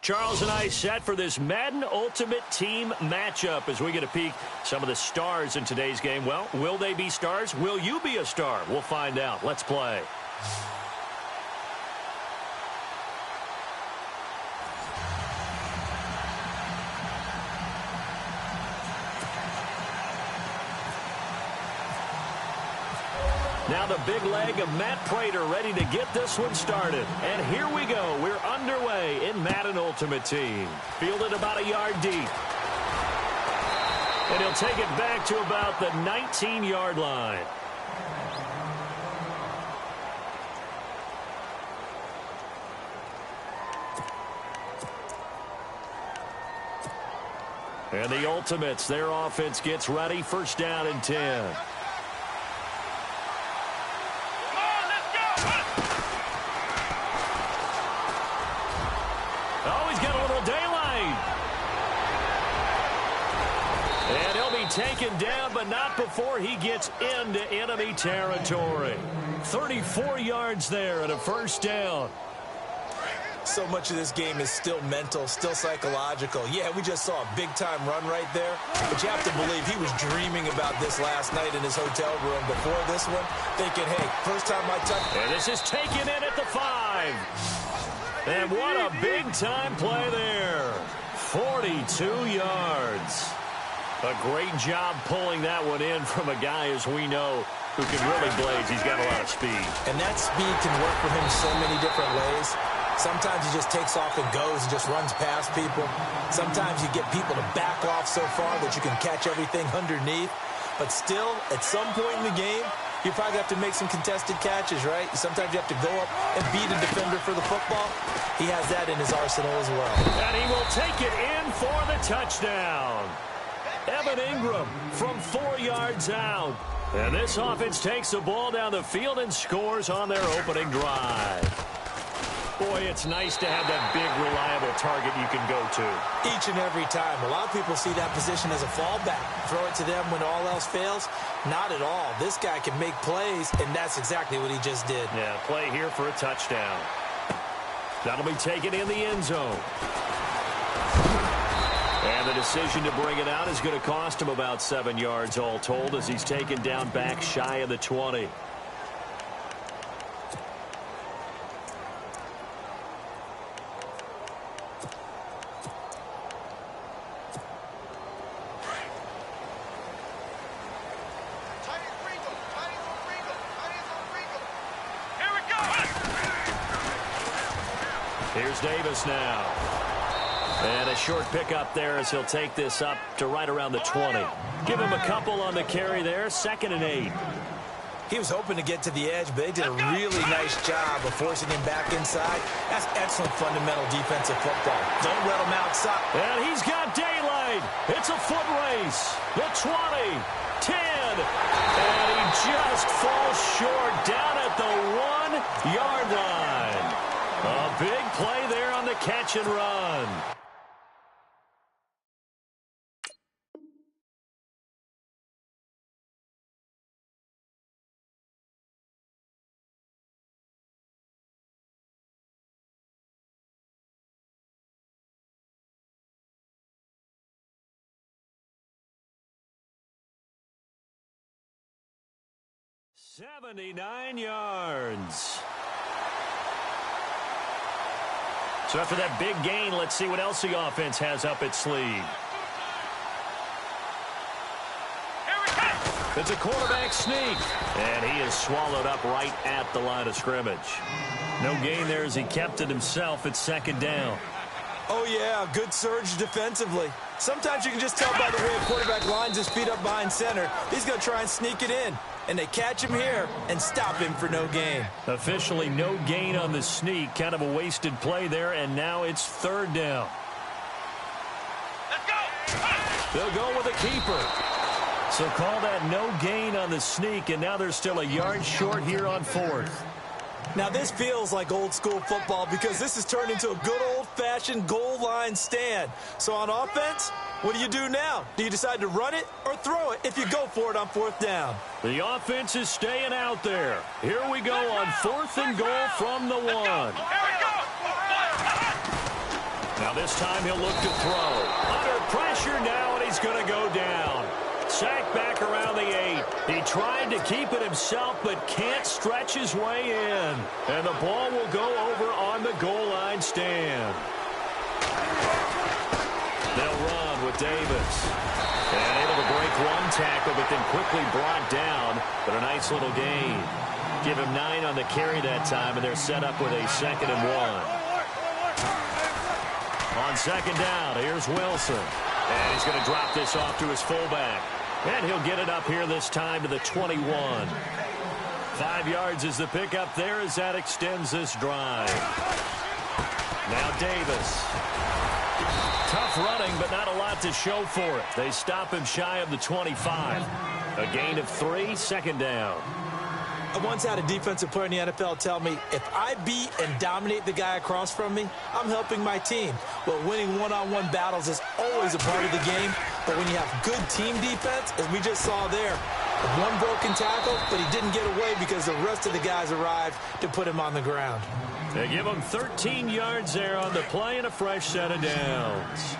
Charles and I set for this Madden Ultimate Team matchup as we get a peek some of the stars in today's game. Well, will they be stars? Will you be a star? We'll find out. Let's play. Now the big leg of Matt Prater ready to get this one started. And here we go. We're underway in Madden Ultimate Team. Fielded about a yard deep. And he'll take it back to about the 19-yard line. And the Ultimates, their offense gets ready. First down and 10. Taken down, but not before he gets into enemy territory. 34 yards there and a first down. So much of this game is still mental, still psychological. Yeah, we just saw a big-time run right there, but you have to believe he was dreaming about this last night in his hotel room before this one, thinking, hey, first time I touch. And this is taken in at the 5. And what a big-time play there. 42 yards. A great job pulling that one in from a guy, as we know, who can really blaze. He's got a lot of speed. And that speed can work for him so many different ways. Sometimes he just takes off and goes and just runs past people. Sometimes you get people to back off so far that you can catch everything underneath. But still, at some point in the game, you probably have to make some contested catches, right? Sometimes you have to go up and beat a defender for the football. He has that in his arsenal as well. And he will take it in for the touchdown. Evan Ingram from 4 yards out. And this offense takes the ball down the field and scores on their opening drive. Boy, it's nice to have that big, reliable target you can go to. Each and every time. A lot of people see that position as a fallback. Throw it to them when all else fails. Not at all. This guy can make plays, and that's exactly what he just did. Yeah, play here for a touchdown. That'll be taken in the end zone. And the decision to bring it out is going to cost him about 7 yards all told as he's taken down back shy of the 20. Here's Davis now. And a short pickup there as he'll take this up to right around the 20. Give him a couple on the carry there. 2nd and 8. He was hoping to get to the edge, but they did a really nice job of forcing him back inside. That's excellent fundamental defensive football. Don't let him outside. And he's got daylight. It's a foot race. The 20, 10. And he just falls short down at the 1-yard line. A big play there on the catch and run. $79 yards. So after that big gain, let's see what else the offense has up its sleeve. It's a quarterback sneak, and he is swallowed up right at the line of scrimmage. No gain there as he kept it himself at 2nd down. Oh, yeah, good surge defensively. Sometimes you can just tell by the way a quarterback lines his feet up behind center. He's going to try and sneak it in. And they catch him here and stop him for no gain. Officially no gain on the sneak. Kind of a wasted play there, and now it's 3rd down. Let's go! They'll go with a keeper. So call that no gain on the sneak, and now they're still a yard short here on 4th. Now this feels like old school football because this has turned into a good old-fashioned goal line stand. So on offense, what do you do now? Do you decide to run it or throw it if you go for it on 4th down? The offense is staying out there. Here we go on 4th and goal from the 1. Now this time he'll look to throw. Under pressure now, and he's going to go down. Sacked back around the 8. He tried to keep it himself, but can't stretch his way in. And the ball will go over on the goal line stand. They'll run with Davis. And able to break one tackle, but then quickly brought down. But a nice little gain. Give him 9 on the carry that time, and they're set up with a 2nd and 1. On 2nd down, here's Wilson. And he's going to drop this off to his fullback. And he'll get it up here this time to the 21. 5 yards is the pickup there as that extends this drive. Now Davis. Tough running, but not a lot to show for it. They stop him shy of the 25. A gain of 3, 2nd down. I once had a defensive player in the NFL tell me, if I beat and dominate the guy across from me, I'm helping my team. Well, winning one-on-one battles is always a part of the game, but when you have good team defense, as we just saw there, one broken tackle, but he didn't get away because the rest of the guys arrived to put him on the ground. They give him 13 yards there on the play and a fresh set of downs.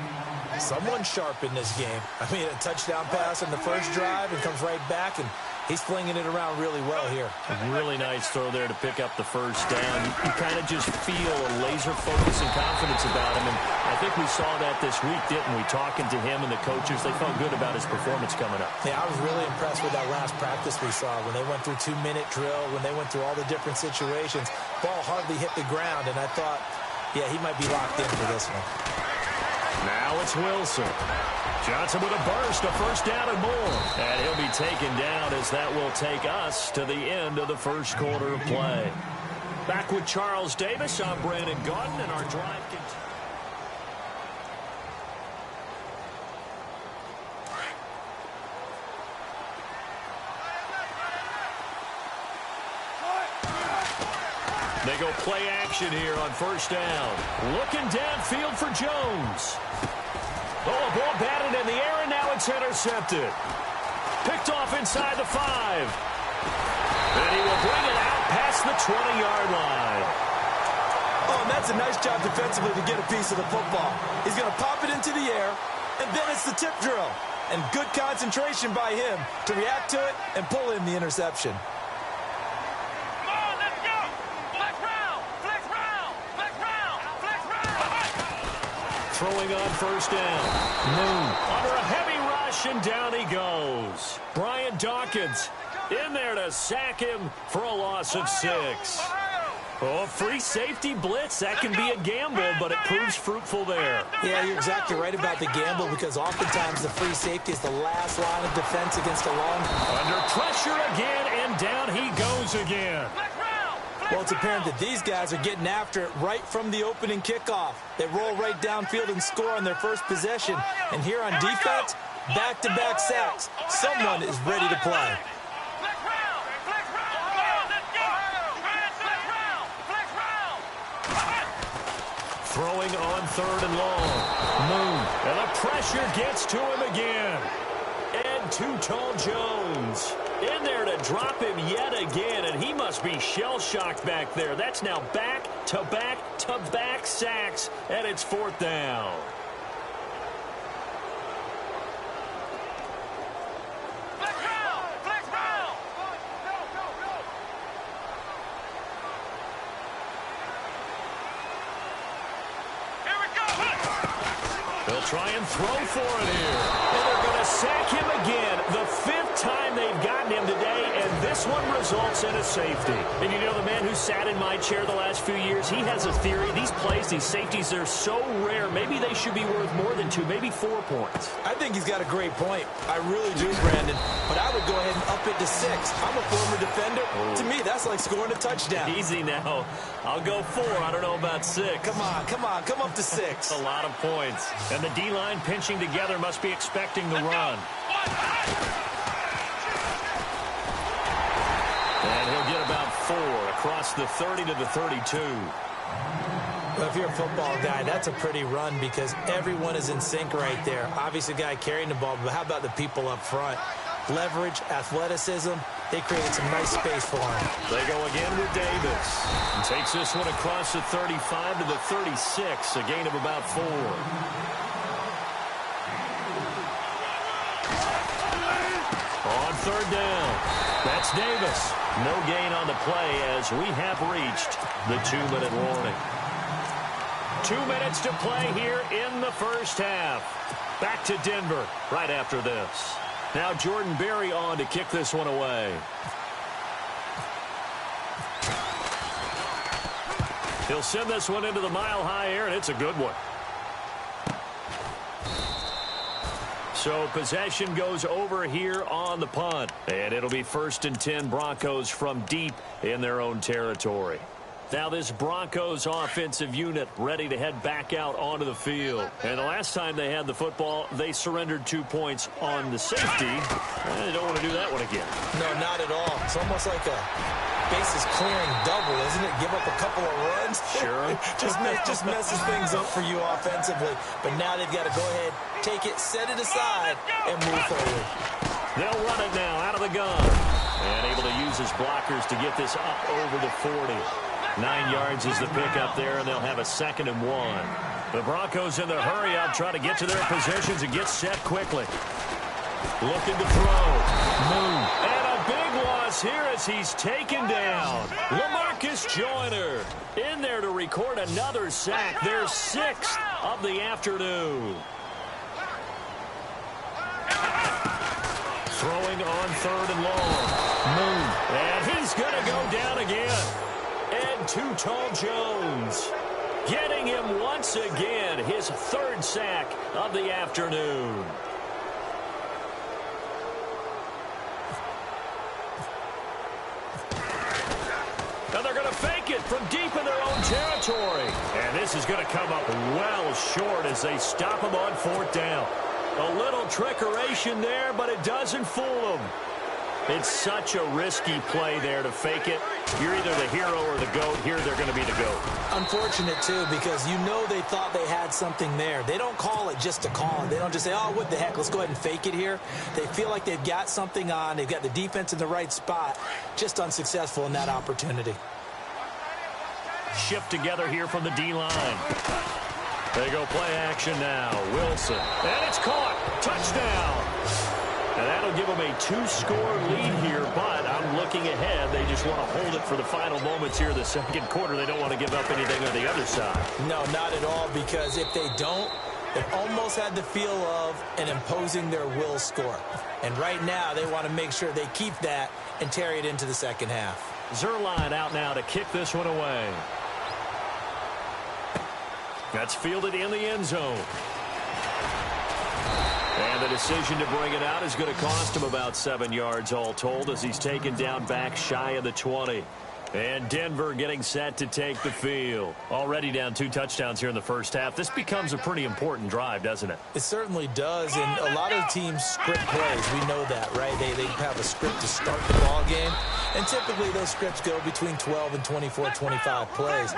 Someone sharp in this game. I mean, a touchdown pass on the first drive and comes right back, and he's flinging it around really well here. A really nice throw there to pick up the first down. You kind of just feel a laser focus and confidence about him, and I think we saw that this week, didn't we? Talking to him and the coaches, they felt good about his performance coming up. Yeah, I was really impressed with that last practice we saw when they went through 2-minute drill, when they went through all the different situations. Ball hardly hit the ground, and I thought, yeah, he might be locked in for this one. Now it's Wilson. Johnson with a burst, a first down and more. And he'll be taken down as that will take us to the end of the first quarter of play. Back with Charles Davis, I'm Brandon Gaudin, and our drive continues. They go play action here on first down. Looking downfield for Jones. Oh, a ball batted in the air, and now it's intercepted. Picked off inside the 5. And he will bring it out past the 20-yard line. Oh, and that's a nice job defensively to get a piece of the football. He's going to pop it into the air, and then it's the tip drill. And good concentration by him to react to it and pull in the interception. Throwing on first down. Moon under a heavy rush, and down he goes. Brian Dawkins in there to sack him for a loss of 6. Oh, free safety blitz. That can be a gamble, but it proves fruitful there. Yeah, you're exactly right about the gamble because oftentimes the free safety is the last line of defense against a long. Under pressure again, and down he goes again. Well, it's apparent that these guys are getting after it right from the opening kickoff. They roll right downfield and score on their first possession. And here on defense, back-to-back sacks. Someone is ready to play. Throwing on 3rd and long. Moon. And the pressure gets to him again. And too tall Jones in there to drop him yet again, and he must be shell-shocked back there. That's now back-to-back-to-back sacks, and it's 4th down. They'll try and throw for it here. And they're going to sack him again. The 5th time they've gotten him today, and this one results in a safety. And you know, the man who sat in my chair the last few years, he has a theory. These plays, these safeties, they're so rare. Maybe they should be worth more than 2, maybe 4 points. I think he's got a great point. I really do, Brandon. But I would go ahead and up it to 6. I'm a former defender. Oh. To me, that's like scoring a touchdown. Easy now. I'll go 4. I don't know about 6. Come on. Come up to 6. A lot of points. And the D-line pinching together must be expecting the run. And he'll get about 4 across the 30 to the 32. Well, if you're a football guy, that's a pretty run because everyone is in sync right there. Obviously, the guy carrying the ball, but how about the people up front? leverage, athleticism. They created some nice space for him. They go again with Davis. And takes this one across the 35 to the 36, a gain of about 4. On third down, that's Davis. No gain on the play as we have reached the 2-minute warning. 2 minutes to play here in the first half. Back to Denver right after this. Now Jordan Berry on to kick this one away. He'll send this one into the mile-high air, and it's a good one. So possession goes over here on the punt. And it'll be 1st and 10 Broncos from deep in their own territory. Now this Broncos offensive unit ready to head back out onto the field. And the last time they had the football, they surrendered 2 points on the safety. They don't want to do that one again. No, not at all. It's almost like a bases clearing double, isn't it? Give up a couple of runs. Sure. just messes things up for you offensively. But now they've got to go ahead, take it, set it aside, and move forward. They'll run it now out of the gun. And able to use his blockers to get this up over the 40. 9 yards is the pickup there, and they'll have a 2nd and 1. The Broncos in the hurry-up try to get to their positions and get set quickly. Looking to throw. Moon. And a big loss here as he's taken down. LaMarcus Joyner in there to record another sack. Their 6th of the afternoon. Throwing on 3rd and long. Moon. And he's going to go down again. And Too Tall Jones getting him once again, his 3rd sack of the afternoon. Now they're going to fake it from deep in their own territory. And this is going to come up well short as they stop him on 4th down. A little trickeration there, but it doesn't fool them. It's such a risky play there to fake it. You're either the hero or the GOAT. Here they're going to be the GOAT. Unfortunate, too, because you know they thought they had something there. They don't call it just to call it. They don't just say, oh, what the heck, let's go ahead and fake it here. They feel like they've got something on. They've got the defense in the right spot. Just unsuccessful in that opportunity. Shift together here from the D-line. They go play action now. Wilson. And it's caught. Touchdown. And that'll give them a 2-score lead here, but I'm looking ahead. They just want to hold it for the final moments here in the 2nd quarter. They don't want to give up anything on the other side. No, not at all, because if they don't, they've almost had the feel of an imposing their will score. And right now, they want to make sure they keep that and carry it into the 2nd half. Zerline out now to kick this one away. That's fielded in the end zone. And the decision to bring it out is going to cost him about 7 yards all told as he's taken down back shy of the 20. And Denver getting set to take the field. Already down 2 touchdowns here in the first half. This becomes a pretty important drive, doesn't it? It certainly does, and a lot of teams script plays. We know that, right? They have a script to start the ball game, and typically those scripts go between 12 and 24, 25 plays.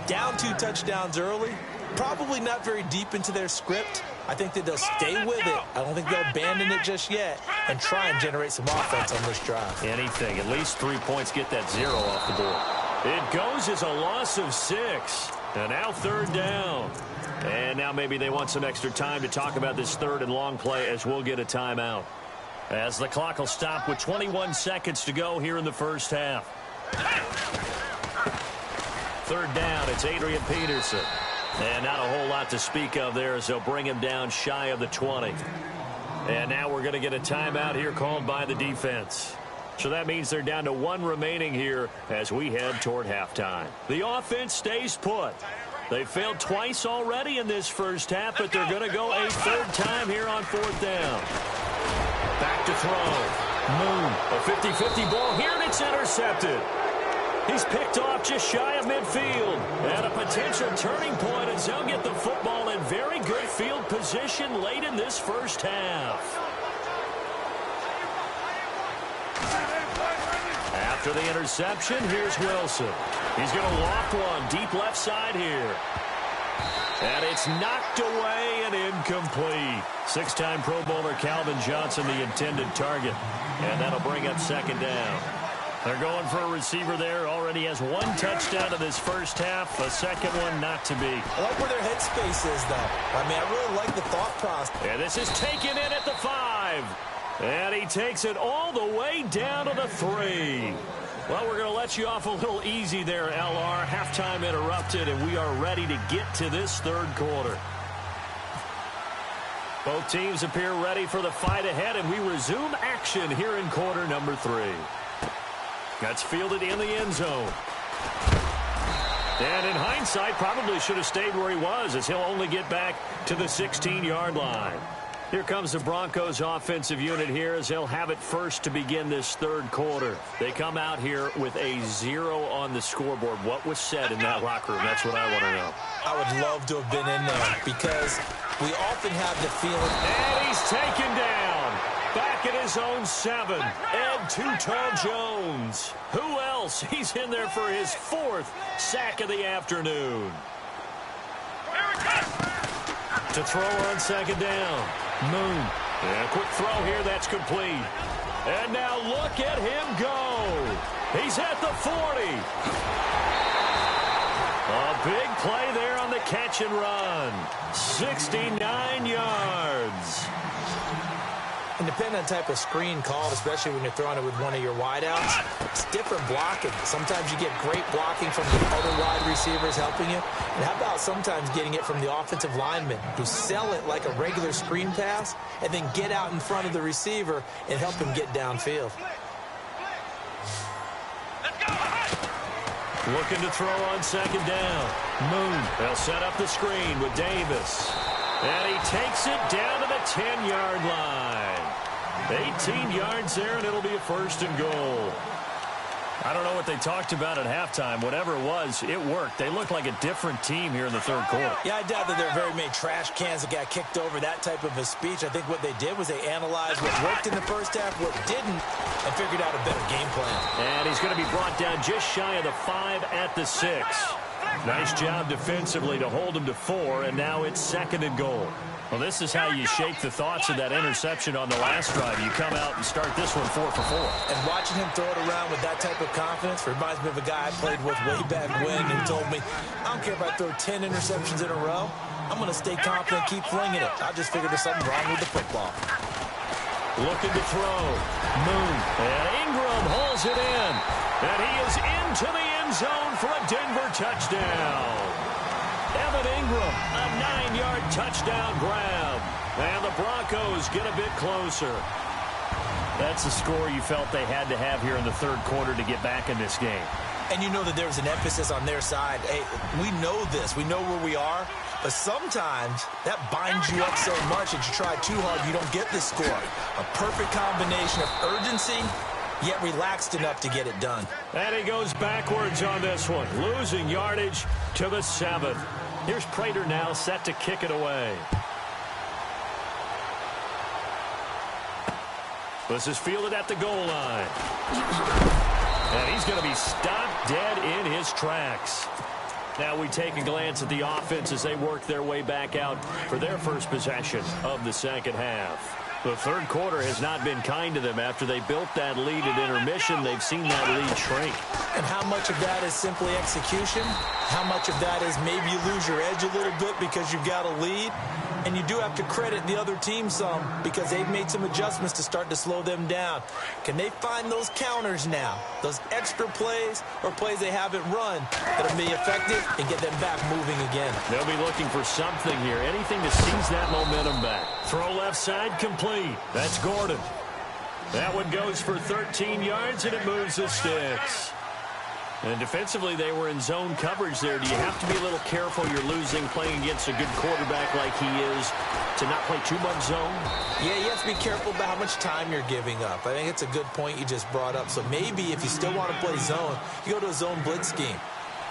Down 2 touchdowns early, probably not very deep into their script. I think that they'll stay with it. I don't think they'll abandon it just yet and try and generate some offense on this drive. Anything. At least 3 points, get that 0 off the board. It goes as a loss of 6. And now 3rd down. And now maybe they want some extra time to talk about this 3rd and long play as we'll get a timeout. As the clock will stop with 21 seconds to go here in the first half. 3rd down, it's Adrian Peterson. And not a whole lot to speak of there as they'll bring him down shy of the 20. And now we're going to get a timeout here called by the defense. So that means they're down to 1 remaining here as we head toward halftime. The offense stays put. They failed twice already in this first half, but they're going to go a 3rd time here on 4th down. Back to throw. Moon, a 50-50 ball here, and it's intercepted. He's picked off just shy of midfield. And a potential turning point as they'll get the football in very good field position late in this first half. After the interception, here's Wilson. He's going to loft one deep left side here. And it's knocked away and incomplete. Six-time Pro Bowler Calvin Johnson, the intended target. And that'll bring up second down. They're going for a receiver there. Already has one touchdown in this first half. A second one not to be. I like where their headspace is, though. I mean, I really like the thought process. And this is taken in at the 5. And he takes it all the way down to the 3. Well, we're going to let you off a little easy there, LR. Halftime interrupted, and we are ready to get to this third quarter. Both teams appear ready for the fight ahead, and we resume action here in quarter number 3. That's fielded in the end zone. And in hindsight, probably should have stayed where he was, as he'll only get back to the 16-yard line. Here comes the Broncos offensive unit here as they'll have it first to begin this third quarter. They come out here with a 0 on the scoreboard. What was said in that locker room? That's what I want to know. I would love to have been in there because we often have the feeling. And he's taken down. Back at his own 7. Ed Too-Tall Jones. Who else? He's in there for his 4th sack of the afternoon. To throw on second down. Moon. And a quick throw here. That's complete. And now look at him go. He's at the 40. A big play there on the catch and run. 69 yards. And depending on the type of screen called, especially when you're throwing it with one of your wideouts, it's different blocking. Sometimes you get great blocking from the other wide receivers helping you. And how about sometimes getting it from the offensive lineman who sell it like a regular screen pass and then get out in front of the receiver and help him get downfield. Looking to throw on second down. Moon. They'll set up the screen with Davis. And he takes it down to the 10-yard line. 18 yards there, and it'll be a first and goal. I don't know what they talked about at halftime. Whatever it was, it worked. They look like a different team here in the third quarter. Yeah, I doubt that there are very many trash cans that got kicked over, that type of a speech. I think what they did was they analyzed what worked in the first half, what didn't, and figured out a better game plan. And he's going to be brought down just shy of the 5 at the 6. Nice job defensively to hold him to 4, and now it's second and goal. Well, this is how you shake the thoughts of that interception on the last drive. You come out and start this one 4 for 4. And watching him throw it around with that type of confidence reminds me of a guy I played with way back when and told me, I don't care if I throw 10 interceptions in a row. I'm going to stay confident, keep flinging it. I just figured there's something wrong with the football. Looking to throw. Moon. And Ingram holds it in. And he is into the end zone for a Denver touchdown. Evan Ingram, a 9-yard touchdown grab. And the Broncos get a bit closer. That's the score you felt they had to have here in the third quarter to get back in this game. And you know that there's an emphasis on their side. Hey, we know this. We know where we are. But sometimes that binds you up so much that you try too hard, you don't get this score. A perfect combination of urgency, yet relaxed enough to get it done. And he goes backwards on this one, losing yardage to the 7. Here's Prater now set to kick it away. This is fielded at the goal line. And he's going to be stopped dead in his tracks. Now we take a glance at the offense as they work their way back out for their first possession of the second half. The third quarter has not been kind to them. After they built that lead at intermission, they've seen that lead shrink. And how much of that is simply execution? How much of that is maybe you lose your edge a little bit because you've got a lead? And you do have to credit the other team some because they've made some adjustments to start to slow them down. Can they find those counters now, those extra plays or plays they haven't run that'll be effective and get them back moving again? They'll be looking for something here, anything to seize that momentum back. Throw left side complete. That's Gordon. That one goes for 13 yards, and it moves the sticks. And defensively, they were in zone coverage there. Do you have to be a little careful? You're losing, playing against a good quarterback like he is, to not play too much zone? Yeah, you have to be careful about how much time you're giving up. I think it's a good point you just brought up. So maybe if you still want to play zone, you go to a zone blitz scheme.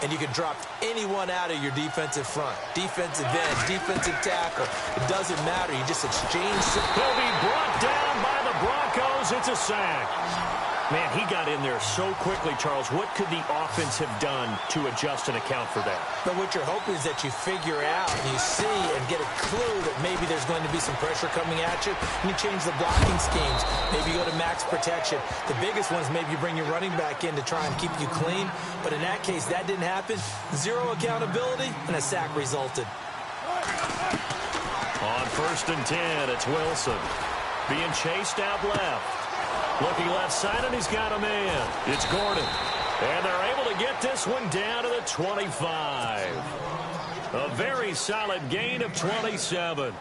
And you can drop anyone out of your defensive front. Defensive end, defensive tackle. It doesn't matter. You just exchange. He'll be brought down by the Broncos. It's a sack. Man, he got in there so quickly, Charles. What could the offense have done to adjust and account for that? But what you're hoping is that you figure out, you see, and get a clue that maybe there's going to be some pressure coming at you, and you change the blocking schemes. Maybe you go to max protection. The biggest one is maybe you bring your running back in to try and keep you clean. But in that case, that didn't happen. Zero accountability, and a sack resulted. On 1st and 10, it's Wilson. Being chased out left. Looking left side, and he's got a man. It's Gordon. And they're able to get this one down to the 25. A very solid gain of 27.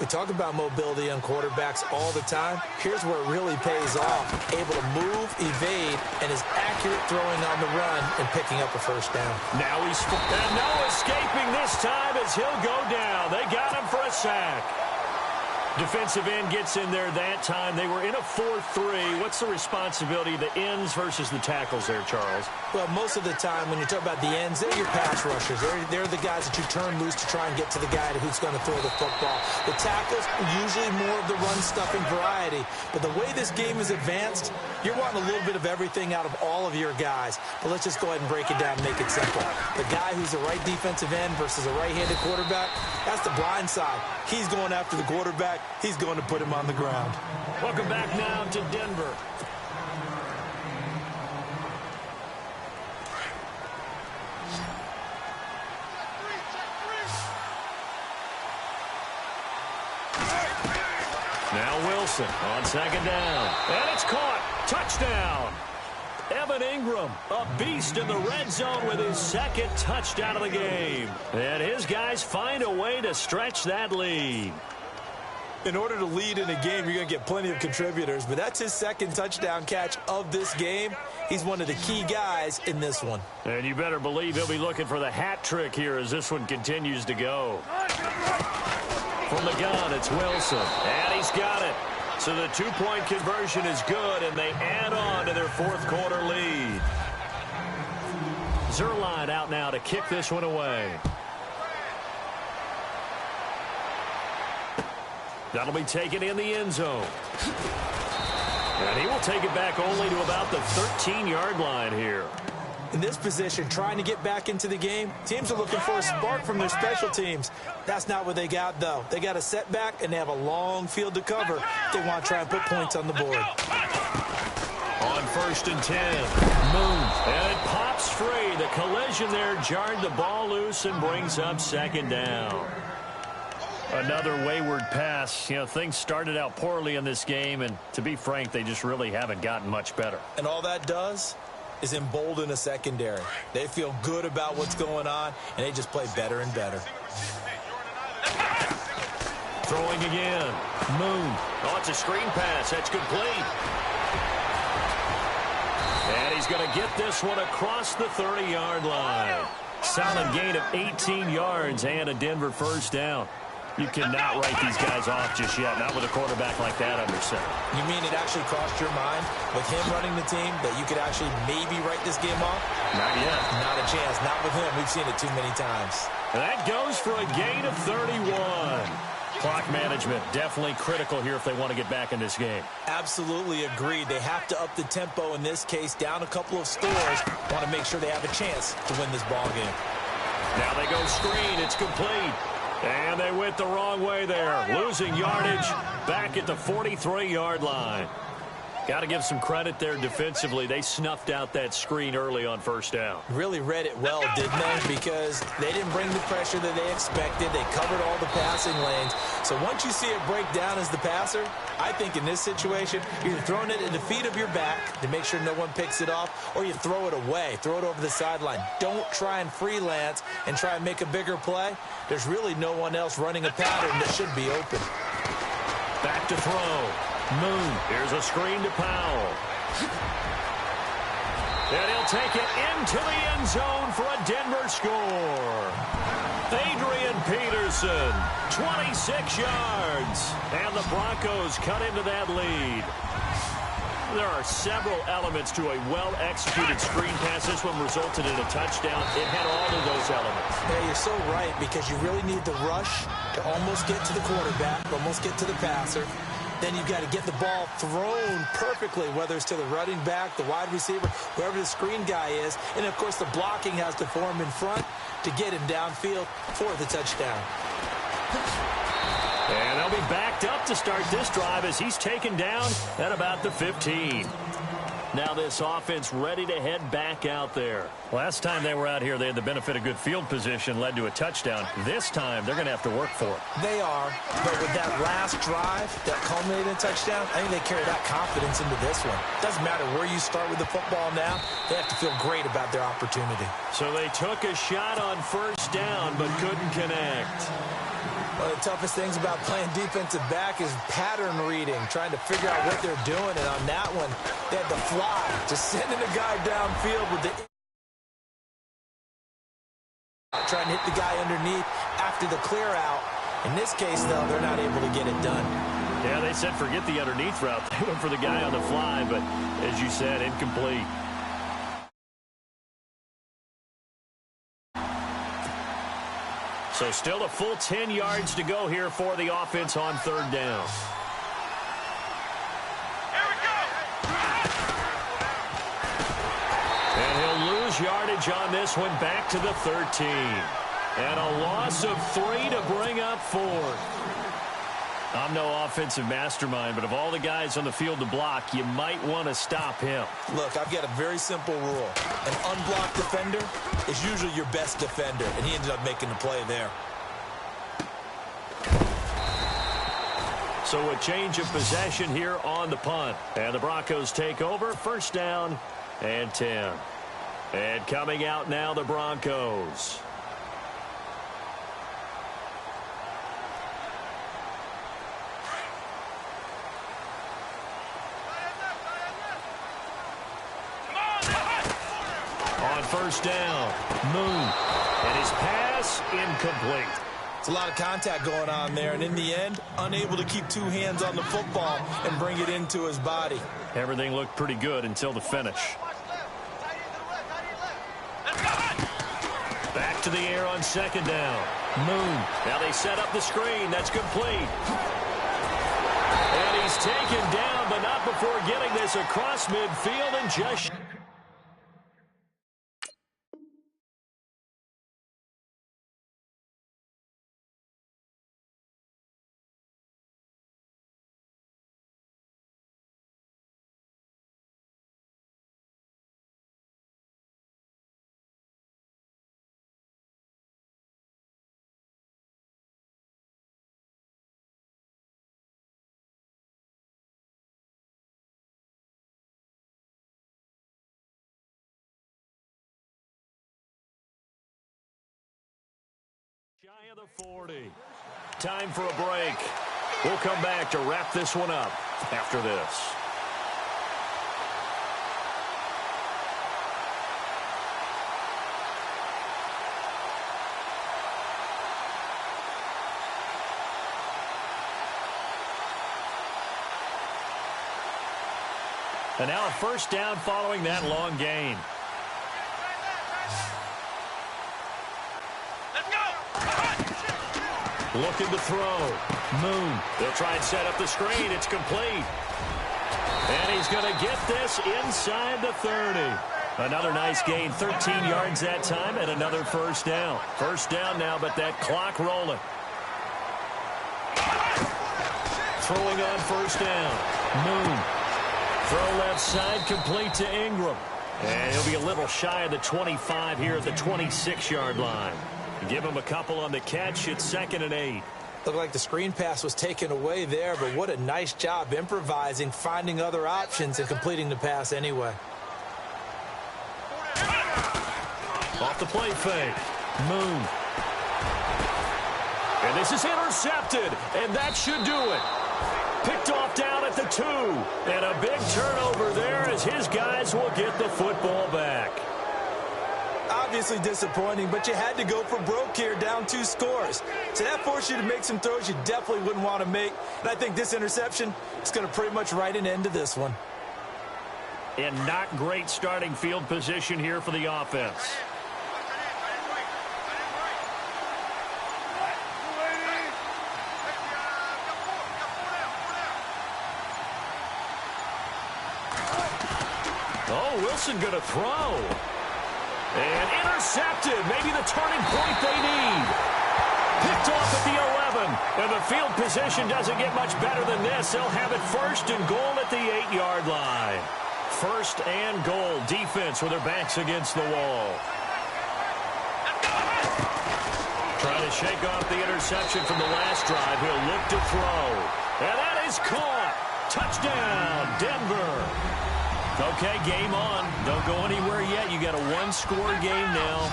We talk about mobility on quarterbacks all the time. Here's where it really pays off. Able to move, evade, and is accurate throwing on the run and picking up a first down. Now and no escaping this time as he'll go down. They got him for a sack. Defensive end gets in there that time. They were in a 4-3. What's the responsibility of the ends versus the tackles there, Charles? Well, most of the time when you talk about the ends, they're your pass rushers. They're the guys that you turn loose to try and get to the guy who's going to throw the football. The tackles are usually more of the run-stuffing variety. But the way this game is advanced, you're wanting a little bit of everything out of all of your guys. But let's just go ahead and break it down and make it simple. The guy who's the right defensive end versus a right-handed quarterback, that's the blind side. He's going after the quarterback. He's going to put him on the ground. Welcome back now to Denver. Now Wilson on 2nd down. And it's caught. Touchdown. Evan Ingram, a beast in the red zone with his 2nd touchdown of the game. And his guys find a way to stretch that lead. In order to lead in a game, you're going to get plenty of contributors, but that's his 2nd touchdown catch of this game. He's one of the key guys in this one. And you better believe he'll be looking for the hat trick here as this one continues to go. From the gun, it's Wilson, and he's got it. So the 2-point conversion is good, and they add on to their 4th quarter lead. Zerline out now to kick this one away. That'll be taken in the end zone. And he will take it back only to about the 13-yard line here. In this position, trying to get back into the game, teams are looking for a spark from their special teams. That's not what they got, though. They got a setback, and they have a long field to cover if they want to try and put points on the board. On 1st and 10, Moon, and it pops free. The collision there jarred the ball loose and brings up 2nd down. Another wayward pass. You know, things started out poorly in this game, and to be frank, they just really haven't gotten much better. And all that does is embolden a secondary. They feel good about what's going on, and they just play better and better. Throwing again. Moon. Oh, it's a screen pass. That's complete. And he's going to get this one across the 30-yard line. Solid gain of 18 yards and a Denver first down. You cannot write these guys off just yet, not with a quarterback like that under center. You mean it actually crossed your mind with him running the team that you could actually maybe write this game off? Not yet. Not a chance. Not with him. We've seen it too many times. And that goes for a gain of 31. Clock management definitely critical here if they want to get back in this game. Absolutely agreed. They have to up the tempo in this case, down a couple of scores. Want to make sure they have a chance to win this ball game. Now they go screen. It's complete. And they went the wrong way there. Losing yardage back at the 43-yard line. Got to give some credit there defensively. They snuffed out that screen early on first down. Really read it well, didn't they? Because they didn't bring the pressure that they expected. They covered all the passing lanes. So once you see it break down as the passer, I think in this situation, you're throwing it at the feet of your back to make sure no one picks it off, or you throw it away, throw it over the sideline. Don't try and freelance and try and make a bigger play. There's really no one else running a pattern that should be open. Back to throw. Moon. Here's a screen to Powell. And he'll take it into the end zone for a Denver score. Adrian Peterson, 26 yards. And the Broncos cut into that lead. There are several elements to a well-executed screen pass. This one resulted in a touchdown. It had all of those elements. Yeah, you're so right, because you really need the rush to almost get to the quarterback, almost get to the passer. then you've got to get the ball thrown perfectly, whether it's to the running back, the wide receiver, whoever the screen guy is. And, of course, the blocking has to form in front to get him downfield for the touchdown. And they'll be backed up to start this drive as he's taken down at about the 15. Now this offense ready to head back out there. Last time they were out here, they had the benefit of good field position, led to a touchdown. This time, they're going to have to work for it. They are, but with that last drive that culminated in a touchdown, I think they carry that confidence into this one. Doesn't matter where you start with the football now, they have to feel great about their opportunity. So they took a shot on first down, but couldn't connect. One of the toughest things about playing defensive back is pattern reading, trying to figure out what they're doing. And on that one, they had the fly, just sending a guy downfield with the trying to hit the guy underneath after the clear out. In this case, though, they're not able to get it done. Yeah, they said forget the underneath route. They went for the guy on the fly, but as you said, incomplete. So still a full 10 yards to go here for the offense on third down. Here we go. And he'll lose yardage on this one back to the 13. And a loss of 3 to bring up 4. I'm no offensive mastermind, but of all the guys on the field to block, you might want to stop him. Look, I've got a very simple rule. An unblocked defender is usually your best defender, and he ended up making the play there. So a change of possession here on the punt. And the Broncos take over, first down and 10. And coming out now, the Broncos. On first down, Moon. And his pass incomplete. It's a lot of contact going on there, and in the end, unable to keep two hands on the football and bring it into his body. Everything looked pretty good until the finish. Back to the air on second down. Moon. Now they set up the screen. That's complete. And he's taken down, but not before getting this across midfield and just... Shy of the 40. Time for a break. We'll come back to wrap this one up after this. And now a first down following that long gain. Looking to throw. Moon. They'll try and set up the screen. It's complete. And he's going to get this inside the 30. Another nice gain. 13 yards that time and another first down. First down now, but that clock rolling. Throwing on first down. Moon. Throw left side, complete to Ingram. And he'll be a little shy of the 25 here at the 26-yard line. Give him a couple on the catch. It's 2nd and 8. Looked like the screen pass was taken away there, but what a nice job improvising, finding other options, and completing the pass anyway. Off the play fake. Moon. And this is intercepted, and that should do it. Picked off down at the 2. And a big turnover there as his guys will get the football back. Obviously disappointing, but you had to go for broke here, down 2 scores. So that forced you to make some throws you definitely wouldn't want to make. And I think this interception is going to pretty much write an end to this one. And not great starting field position here for the offense. Oh, Wilson going to throw. And intercepted. Maybe the turning point they need. Picked off at the 11. And the field position doesn't get much better than this. They'll have it first and goal at the 8-yard line. First and goal. Defense with their backs against the wall. Trying to shake off the interception from the last drive. He'll look to throw. And that is caught. Touchdown, Denver. Okay, game on. Don't go anywhere yet. You got a one-score game now.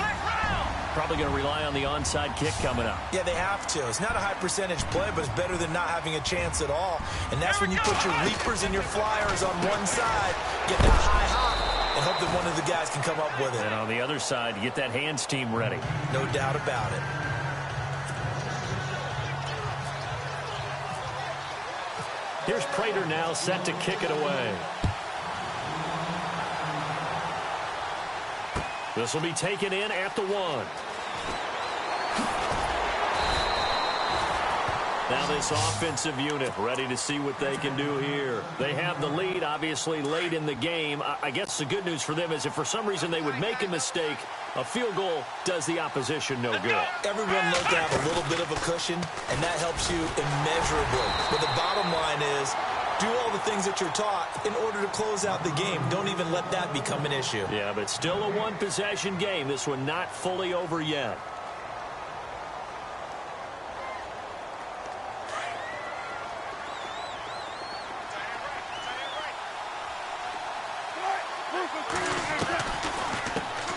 Probably going to rely on the onside kick coming up. Yeah, they have to. It's not a high-percentage play, but it's better than not having a chance at all. And that's when you put your leapers and your flyers on one side, get that high hop, and hope that one of the guys can come up with it. And on the other side, you get that hands team ready. No doubt about it. Here's Prater now set to kick it away. This will be taken in at the 1. Now this offensive unit ready to see what they can do here. They have the lead, obviously, late in the game. I guess the good news for them is if for some reason they would make a mistake, a field goal does the opposition no good. Everyone loves to have a little bit of a cushion, and that helps you immeasurably. But the bottom line is, do all the things that you're taught in order to close out the game. Don't even let that become an issue. Yeah, but still a one-possession game. This one not fully over yet.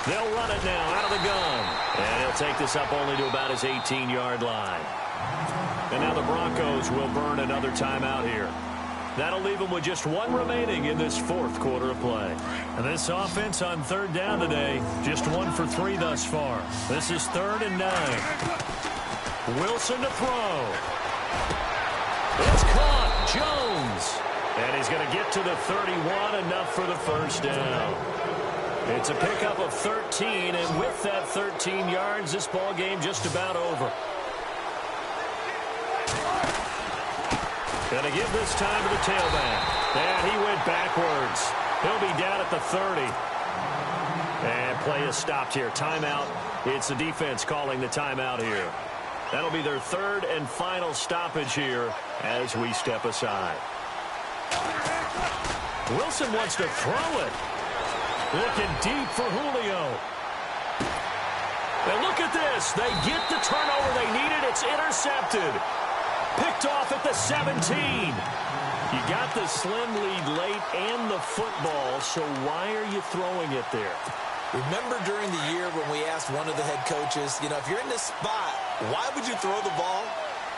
They'll run it now out of the gun. And he'll take this up only to about his 18-yard line. And now the Broncos will burn another timeout here. That'll leave them with just one remaining in this fourth quarter of play. And this offense on third down today, just 1 for 3 thus far. This is 3rd and 9. Wilson to throw. It's caught. Jones. And he's going to get to the 31, enough for the first down. It's a pickup of 13, and with that 13 yards, this ball game just about over. Going to give this time to the tailback. And he went backwards. He'll be down at the 30. And play is stopped here. Timeout. It's the defense calling the timeout here. That'll be their 3rd and final stoppage here as we step aside. Wilson wants to throw it. Looking deep for Julio. And look at this. They get the turnover they needed. It's intercepted. Picked off at the 17. You got the slim lead late and the football, so why are you throwing it there? Remember during the year when we asked one of the head coaches, you know, if you're in this spot, why would you throw the ball?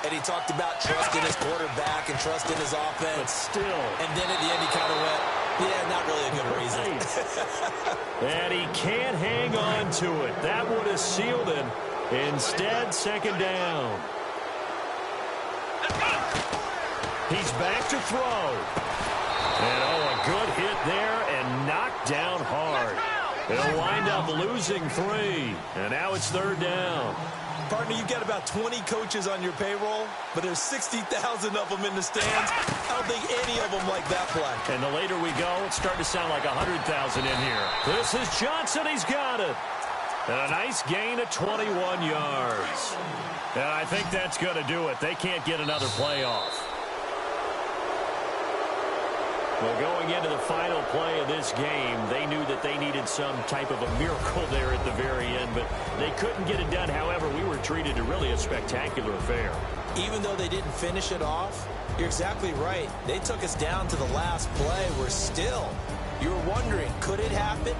And he talked about trust in his quarterback and trust in his offense. But still. And then at the end he kind of went, yeah, not really a good reason. And he can't hang on to it. That would have sealed him. Instead, 2nd down. He's back to throw. And, oh, a good hit there and knocked down hard. He'll wind up losing 3. And now it's 3rd down. Partner, you've got about 20 coaches on your payroll, but there's 60,000 of them in the stands. I don't think any of them like that play. And the later we go, it's starting to sound like 100,000 in here. This is Johnson. He's got it. And a nice gain of 21 yards. And I think that's going to do it. They can't get another play off. Well, going into the final play of this game, they knew that they needed some type of a miracle there at the very end, but they couldn't get it done. However, we were treated to really a spectacular affair. Even though they didn't finish it off, you're exactly right. They took us down to the last play. We're still, you were wondering, could it happen?